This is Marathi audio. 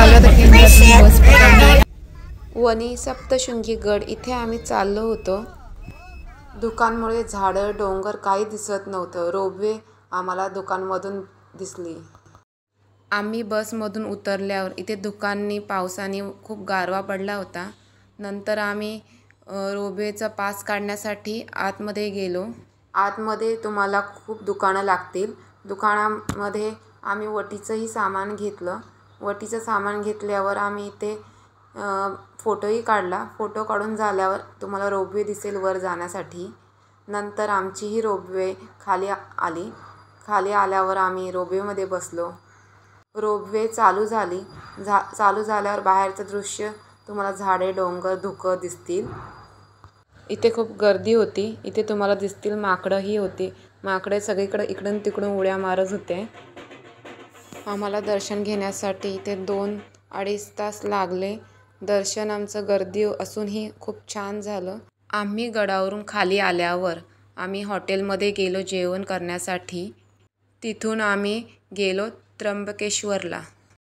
चालू आता केंद्रातून बस पकडणार. वणी सप्तशृंगी गड इथे आम्ही चाललो होतो. दुकानमुळे झाडं डोंगर काही दिसत नव्हतं. रोपवे आम्हाला दुकानमधून दिसली. आम्ही बसमधून उतरल्यावर इथे दुकाननी पावसाने खूप गारवा पडला होता. नंतर आम्ही रोपवेचा पास काढण्यासाठी आतमध्ये गेलो. आतमध्ये तुम्हाला खूप दुकानं लागतील. दुकानामध्ये आम्ही वटीचंही सामान घेतलं. वटीचं सामान घेतल्यावर आम्ही इथे फोटोही काढला. फोटो काढून झाल्यावर तुम्हाला रोपवे दिसेल वर जाण्यासाठी. नंतर आमचीही रोपवे खाली आली. खाली आल्यावर आम्ही रोपवेमध्ये बसलो. रोपवे चालू झाली. चालू झाल्यावर बाहेरचं दृश्य तुम्हाला झाडे डोंगर धुकं दिसतील. इथे खूप गर्दी होती. इथे तुम्हाला दिसतील माकडंही होती. माकडे सगळीकडे इकडून तिकडून उड्या मारत होते. आम्हाला दर्शन घेण्यासाठी इथे 2-2.5 तास लागले. दर्शन आमचं गर्दी असूनही खूप छान झालं. आम्ही गडावरून खाली आल्यावर आम्ही हॉटेलमध्ये गेलो जेवण करण्यासाठी. तिथून आम्ही गेलो त्र्यंबकेश्वरला.